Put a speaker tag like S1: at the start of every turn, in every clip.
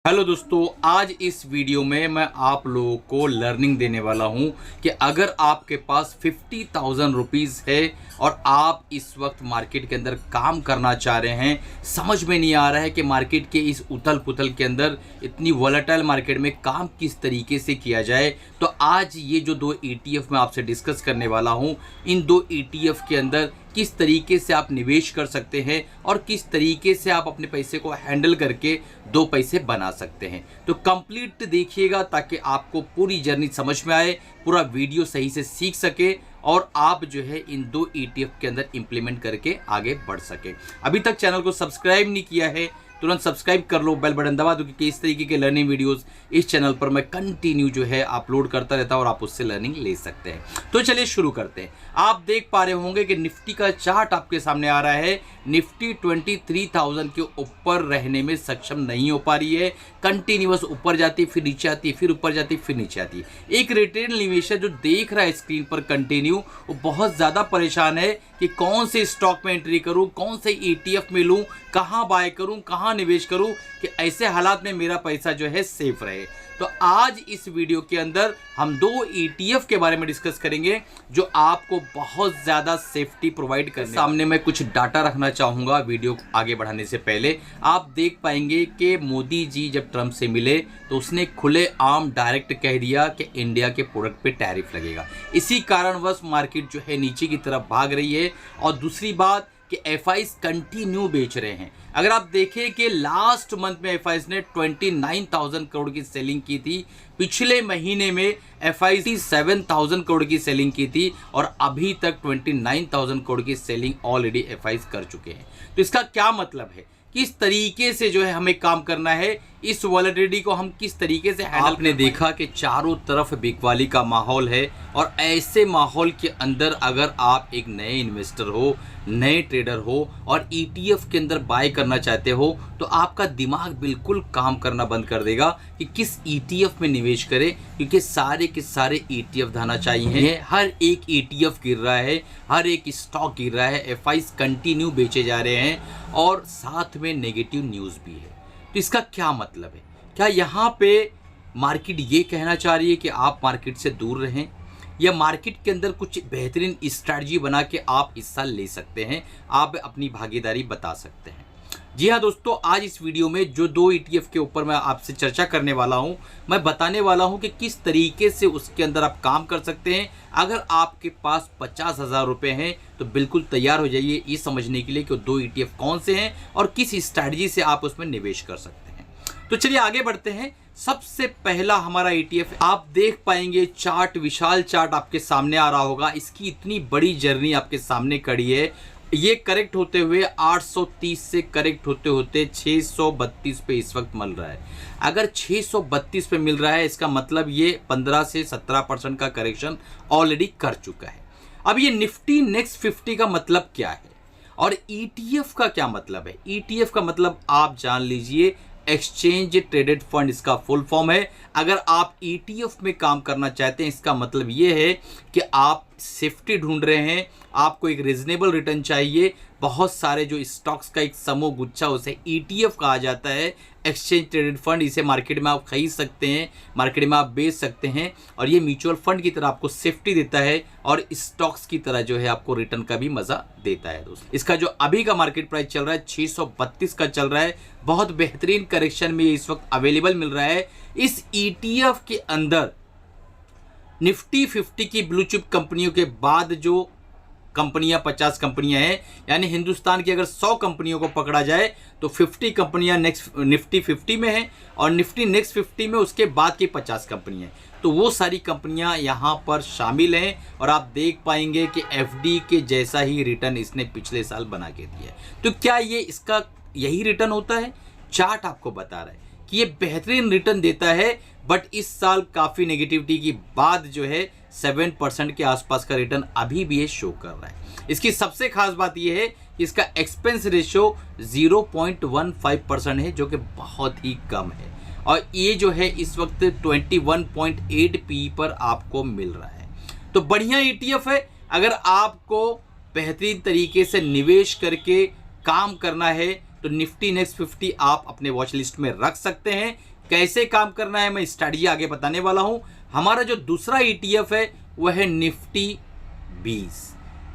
S1: Hello दोस्तों, आज इस वीडियो में मैं आप लोगों को लर्निंग देने वाला हूं कि अगर आपके पास 50,000 रुपीज़ है और आप इस वक्त मार्केट के अंदर काम करना चाह रहे हैं, समझ में नहीं आ रहा है कि मार्केट के इस उथल पुथल के अंदर, इतनी वॉलेटाइल मार्केट में काम किस तरीके से किया जाए। तो आज ये जो दो ETF मैं आपसे डिस्कस करने वाला हूं, इन दो ETF के अंदर किस तरीके से आप निवेश कर सकते हैं और किस तरीके से आप अपने पैसे को हैंडल करके दो पैसे बना सकते हैं। तो कंप्लीट देखिएगा ताकि आपको पूरी जर्नी समझ में आए, पूरा वीडियो सही से सीख सके और आप जो है इन दो ETF के अंदर इंप्लीमेंट करके आगे बढ़ सके। अभी तक चैनल को सब्सक्राइब नहीं किया है, तुरंत सब्सक्राइब कर लो, बेल बटन दबा दो, क्योंकि इस तरीके के लर्निंग वीडियोस इस चैनल पर मैं कंटिन्यू जो है अपलोड करता रहता हूं और आप उससे लर्निंग ले सकते हैं। तो चलिए शुरू करते हैं। आप देख पा रहे होंगे कि निफ्टी का चार्ट आपके सामने आ रहा है। निफ्टी 23,000 के ऊपर रहने में सक्षम नहीं हो पा रही है। कंटिन्यूअस ऊपर जाती, फिर नीचे आती, फिर ऊपर जाती, फिर नीचे आती। एक रिटेल निवेशक जो देख रहा है स्क्रीन पर कंटिन्यू, वो बहुत ज़्यादा परेशान है कि कौन से स्टॉक में एंट्री करूं, कौन से ETF में लूं, कहां बाय करूं, कहां निवेश करूं कि ऐसे हालात में मेरा पैसा जो है सेफ रहे। तो आज इस वीडियो के अंदर हम दो ETF के बारे में डिस्कस करेंगे जो आपको बहुत ज़्यादा सेफ्टी प्रोवाइड करने। सामने मैं कुछ डाटा रखना चाहूँगा वीडियो आगे बढ़ाने से पहले। आप देख पाएंगे कि मोदी जी जब ट्रंप से मिले तो उसने खुले आम डायरेक्ट कह दिया कि इंडिया के प्रोडक्ट पे टैरिफ लगेगा। इसी कारणवश मार्केट जो है नीचे की तरफ भाग रही है। और दूसरी बात कि FIs कंटिन्यू बेच रहे हैं। अगर आप देखें कि लास्ट मंथ में FIs ने 29,000 करोड़ की सेलिंग की थी, पिछले महीने में FIs 7,000 करोड़ की सेलिंग की थी और अभी तक 29,000 करोड़ की सेलिंग ऑलरेडी FIs कर चुके हैं। तो इसका क्या मतलब है, किस तरीके से जो है हमें काम करना है, इस वॉलेटिलिटी को हम किस तरीके से हैंडल। आपने देखा कि चारों तरफ बिकवाली का माहौल है और ऐसे माहौल के अंदर अगर आप एक नए इन्वेस्टर हो, नए ट्रेडर हो और ETF के अंदर बाय करना चाहते हो तो आपका दिमाग बिल्कुल काम करना बंद कर देगा कि किस ETF में निवेश करें, क्योंकि सारे के सारे ETF धाना चाहिए। हर एक ETF गिर रहा है, हर एक स्टॉक गिर रहा है, FIs कंटिन्यू बेचे जा रहे हैं और साथ में नेगेटिव न्यूज़ भी है। तो इसका क्या मतलब है? क्या यहाँ पे मार्केट ये कहना चाह रही है कि आप मार्केट से दूर रहें, या मार्केट के अंदर कुछ बेहतरीन स्ट्रैटेजी बना के आप हिस्सा ले सकते हैं, आप अपनी भागीदारी बता सकते हैं? जी हाँ दोस्तों, आज इस वीडियो में जो दो ETF के ऊपर मैं आपसे चर्चा करने वाला हूँ, मैं बताने वाला हूँ कि किस तरीके से उसके अंदर आप काम कर सकते हैं। अगर आपके पास 50,000 रुपये हैं तो बिल्कुल तैयार हो जाइए ये समझने के लिए कि दो ETF कौन से हैं और किस स्ट्रैटेजी से आप उसमें निवेश कर सकते हैं। तो चलिए आगे बढ़ते हैं। सबसे पहला हमारा ETF, आप देख पाएंगे चार्ट, विशाल चार्ट आपके सामने आ रहा होगा। इसकी इतनी बड़ी जर्नी आपके सामने खड़ी है। ये करेक्ट होते हुए 830 से करेक्ट होते होते 632 पे इस वक्त मिल रहा है। अगर 632 पे मिल रहा है, इसका मतलब ये 15 से 17% का करेक्शन ऑलरेडी कर चुका है। अब ये निफ्टी नेक्स्ट 50 का मतलब क्या है और ETF का क्या मतलब है? ETF का मतलब आप जान लीजिए, एक्सचेंज ट्रेडेड फंड इसका फुल फॉर्म है। अगर आप ETF में काम करना चाहते हैं, इसका मतलब ये है कि आप सेफ्टी ढूंढ रहे हैं, आपको एक रीजनेबल रिटर्न चाहिए। बहुत सारे जो स्टॉक्स का एक समूह गुच्छा, उसे ETF कहा जाता है, एक्सचेंज ट्रेडेड फंड। इसे मार्केट में आप खरीद सकते हैं, मार्केट में आप बेच सकते हैं और ये म्यूचुअल फंड की तरह आपको सेफ्टी देता है और स्टॉक्स की तरह जो है आपको रिटर्न का भी मजा देता है दोस्तों। इसका जो अभी का मार्केट प्राइस चल रहा है 632 का चल रहा है। बहुत बेहतरीन करेक्शन में इस वक्त अवेलेबल मिल रहा है। इस ETF के अंदर निफ्टी 50 की ब्लू चिप कंपनियों के बाद जो कंपनियां 50 कंपनियां हैं, यानी हिंदुस्तान की अगर 100 कंपनियों को पकड़ा जाए तो 50 कंपनियां नेक्स्ट निफ्टी 50 में हैं और निफ्टी नेक्स्ट 50 में उसके बाद की 50 कंपनियां हैं। तो वो सारी कंपनियां यहां पर शामिल हैं और आप देख पाएंगे कि FD के जैसा ही रिटर्न इसने पिछले साल बना के दिया है। तो क्या ये इसका यही रिटर्न होता है? चार्ट आपको बता रहा है कि ये बेहतरीन रिटर्न देता है, बट इस साल काफ़ी नेगेटिविटी के बाद जो है 7% के आसपास का रिटर्न अभी भी ये शो कर रहा है। इसकी सबसे खास बात ये है कि इसका एक्सपेंस रेशियो 0.15% है, जो कि बहुत ही कम है और ये जो है इस वक्त 21.8 PE पर आपको मिल रहा है। तो बढ़िया ETF है। अगर आपको बेहतरीन तरीके से निवेश करके काम करना है तो निफ्टी नेक्स्ट 50 आप अपने वॉच लिस्ट में रख सकते हैं, कैसे काम करना है मैं स्ट्रैटेजी आगे बताने वाला हूं। हमारा जो दूसरा ETF है वह है निफ्टी 20।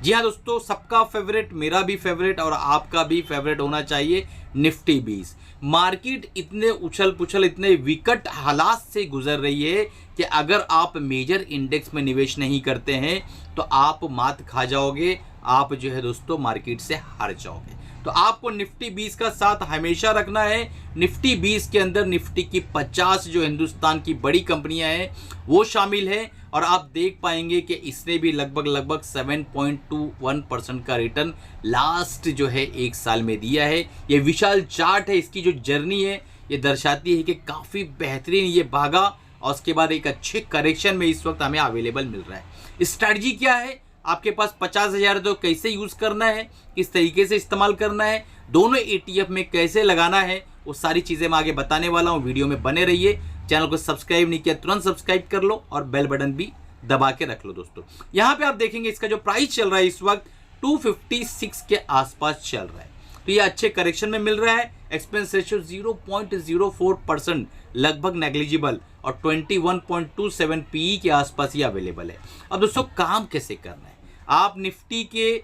S1: जी हाँ दोस्तों, सबका फेवरेट, मेरा भी फेवरेट और आपका भी फेवरेट होना चाहिए निफ्टी 20। मार्केट इतने उछल पुछल, इतने विकट हालात से गुजर रही है कि अगर आप मेजर इंडेक्स में निवेश नहीं करते हैं तो आप मात खा जाओगे, आप जो है दोस्तों मार्केट से हार जाओगे। तो आपको निफ्टी 20 का साथ हमेशा रखना है। निफ्टी 20 के अंदर निफ्टी की 50 जो हिंदुस्तान की बड़ी कंपनियां हैं वो शामिल है और आप देख पाएंगे कि इसने भी लगभग 7.21% का रिटर्न लास्ट जो है एक साल में दिया है। ये विशाल चार्ट है, इसकी जो जर्नी है ये दर्शाती है कि काफ़ी बेहतरीन ये भागा और उसके बाद एक अच्छे करेक्शन में इस वक्त हमें अवेलेबल मिल रहा है। स्ट्रैटेजी क्या है, आपके पास 50,000 तो कैसे यूज़ करना है, किस तरीके से इस्तेमाल करना है, दोनों ETF में कैसे लगाना है, वो सारी चीज़ें मैं आगे बताने वाला हूँ। वीडियो में बने रहिए। चैनल को सब्सक्राइब नहीं किया तुरंत सब्सक्राइब कर लो और बेल बटन भी दबा के रख लो दोस्तों। यहाँ पे आप देखेंगे इसका जो प्राइस चल रहा है इस वक्त 256 के आसपास चल रहा है। तो ये अच्छे करेक्शन में मिल रहा है। एक्सपेंस रेशियो 0.04%, लगभग नेग्लिजिबल, और 21.27 PE के आसपास ये अवेलेबल है। अब दोस्तों काम कैसे करना है, आप निफ्टी के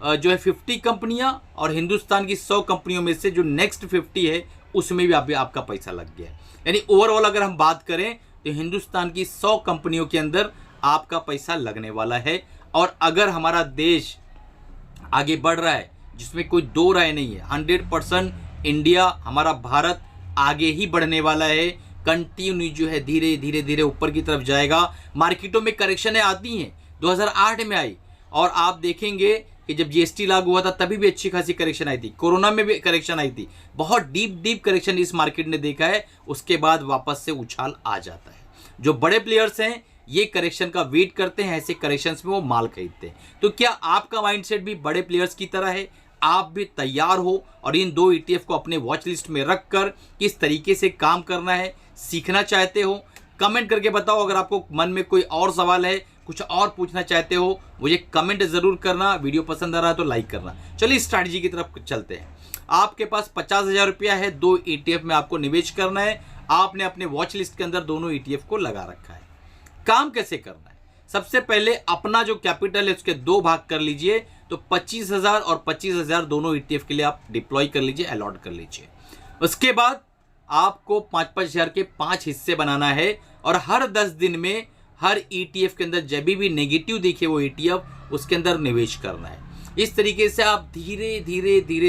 S1: जो है 50 कंपनियां और हिंदुस्तान की 100 कंपनियों में से जो नेक्स्ट 50 है उसमें भी आपका पैसा लग गया है। यानी ओवरऑल अगर हम बात करें तो हिंदुस्तान की 100 कंपनियों के अंदर आपका पैसा लगने वाला है। और अगर हमारा देश आगे बढ़ रहा है जिसमें कोई दो राय नहीं है, 100% इंडिया, हमारा भारत आगे ही बढ़ने वाला है। कंटिन्यू जो है धीरे धीरे ऊपर की तरफ जाएगा। मार्केटों में करेक्शनें आती हैं, 2008 में आई और आप देखेंगे कि जब GST लागू हुआ था तभी भी अच्छी खासी करेक्शन आई थी, कोरोना में भी करेक्शन आई थी, बहुत डीप करेक्शन इस मार्केट ने देखा है। उसके बाद वापस से उछाल आ जाता है। जो बड़े प्लेयर्स हैं ये करेक्शन का वेट करते हैं, ऐसे करेक्शंस में वो माल खरीदते हैं। तो क्या आपका माइंडसेट भी बड़े प्लेयर्स की तरह है, आप भी तैयार हो और इन दो ETF को अपने वॉच लिस्ट में रखकर किस तरीके से काम करना है सीखना चाहते हो? कमेंट करके बताओ। अगर आपको मन में कोई और सवाल है, कुछ और पूछना चाहते हो, मुझे कमेंट जरूर करना। वीडियो पसंद आ रहा है तो लाइक करना। चलिए स्ट्रैटेजी की तरफ चलते हैं। आपके पास 50,000 रुपया है, दो ETF में आपको निवेश करना है। आपने अपने वॉच लिस्ट के अंदर दोनों ETF को लगा रखा है। काम कैसे करना है, सबसे पहले अपना जो कैपिटल है उसके दो भाग कर लीजिए। तो 25,000 और 25,000 दोनों ETF के लिए आप डिप्लॉय कर लीजिए, अलॉट कर लीजिए। उसके बाद आपको 5,000 के 5 हिस्से बनाना है और हर 10 दिन में हर ETF के अंदर जब भी नेगेटिव दिखे वो ETF उसके अंदर निवेश करना है। इस तरीके से आप धीरे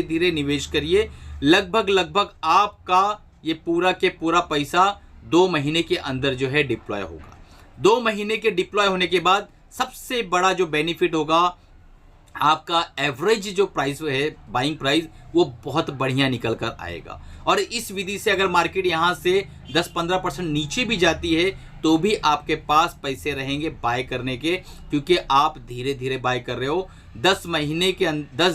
S1: धीरे निवेश करिए। लगभग आपका ये पूरा के पूरा पैसा 2 महीने के अंदर जो है डिप्लॉय होगा। 2 महीने के डिप्लॉय होने के बाद सबसे बड़ा जो बेनिफिट होगा, आपका एवरेज जो प्राइस है, बाइंग प्राइस, वो बहुत बढ़िया निकल कर आएगा। और इस विधि से अगर मार्केट यहाँ से 10-15% नीचे भी जाती है तो भी आपके पास पैसे रहेंगे बाय करने के, क्योंकि आप धीरे धीरे बाय कर रहे हो। 10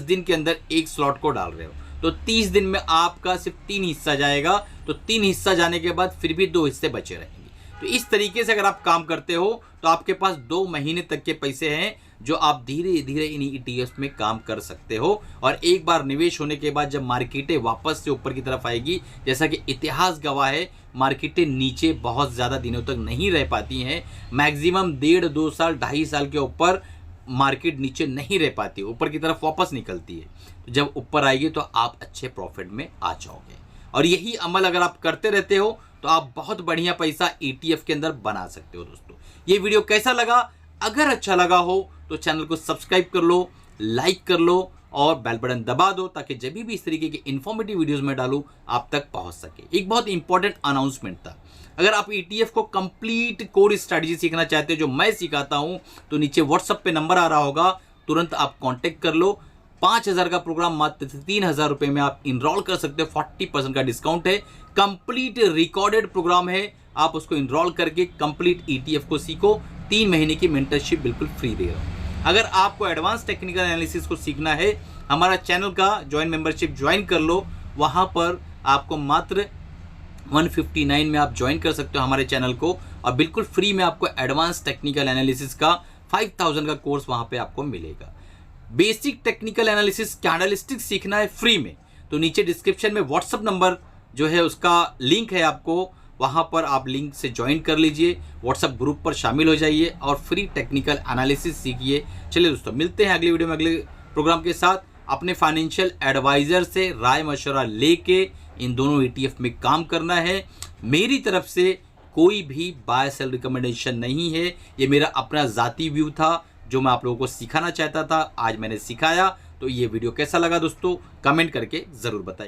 S1: दिन के अंदर एक स्लॉट को डाल रहे हो तो 30 दिन में आपका सिर्फ 3 हिस्सा जाएगा। तो 3 हिस्सा जाने के बाद फिर भी 2 हिस्से बचे रहेंगे। तो इस तरीके से अगर आप काम करते हो तो आपके पास 2 महीने तक के पैसे हैं जो आप धीरे धीरे इन ETFs में काम कर सकते हो। और एक बार निवेश होने के बाद जब मार्केटें वापस से ऊपर की तरफ आएगी, जैसा कि इतिहास गवाह है, मार्केटें नीचे बहुत ज़्यादा दिनों तक नहीं रह पाती हैं। मैक्सिमम 1.5-2 साल, 2.5 साल के ऊपर मार्केट नीचे नहीं रह पाती, ऊपर की तरफ वापस निकलती है। तो जब ऊपर आएगी तो आप अच्छे प्रॉफिट में आ जाओगे। और यही अमल अगर आप करते रहते हो तो आप बहुत बढ़िया पैसा ETF के अंदर बना सकते हो। दोस्तों ये वीडियो कैसा लगा? अगर अच्छा लगा हो तो चैनल को सब्सक्राइब कर लो, लाइक कर लो और बेल बटन दबा दो ताकि जब भी इस तरीके के इन्फॉर्मेटिव वीडियोस में डालूं आप तक पहुंच सके। एक बहुत इंपॉर्टेंट अनाउंसमेंट था, अगर आप ETF को कंप्लीट कोर स्ट्रैटेजी सीखना चाहते हो जो मैं सिखाता हूं तो नीचे व्हाट्सएप पे नंबर आ रहा होगा, तुरंत आप कांटेक्ट कर लो। 5,000 का प्रोग्राम मात्र 3,000 रुपये में आप इनरोल कर सकते हो। 40% का डिस्काउंट है, कंप्लीट रिकॉर्डेड प्रोग्राम है। आप उसको इनरोल करके कंप्लीट ETF को सीखो। 3 महीने की मेंटरशिप बिल्कुल फ्री दे रहा हूँ। अगर आपको एडवांस टेक्निकल एनालिसिस को सीखना है, हमारा चैनल का जॉइन मेंबरशिप ज्वाइन कर लो। वहाँ पर आपको मात्र 159 में आप ज्वाइन कर सकते हो हमारे चैनल को और बिल्कुल फ्री में आपको एडवांस टेक्निकल एनालिसिस का 5,000 का कोर्स वहाँ पे आपको मिलेगा। बेसिक टेक्निकल एनालिसिस कैंडलस्टिक्स सीखना है फ्री में, तो नीचे डिस्क्रिप्शन में व्हाट्सअप नंबर जो है उसका लिंक है, आपको वहाँ पर आप लिंक से ज्वाइन कर लीजिए, व्हाट्सएप ग्रुप पर शामिल हो जाइए और फ्री टेक्निकल एनालिसिस सीखिए। चलिए दोस्तों, मिलते हैं अगली वीडियो में अगले प्रोग्राम के साथ। अपने फाइनेंशियल एडवाइज़र से राय मशवरा लेके इन दोनों ETF में काम करना है। मेरी तरफ से कोई भी बाय सेल रिकमेंडेशन नहीं है, ये मेरा अपना ज़ाती व्यू था जो मैं आप लोगों को सिखाना चाहता था, आज मैंने सिखाया। तो ये वीडियो कैसा लगा दोस्तों, कमेंट करके ज़रूर बताइए।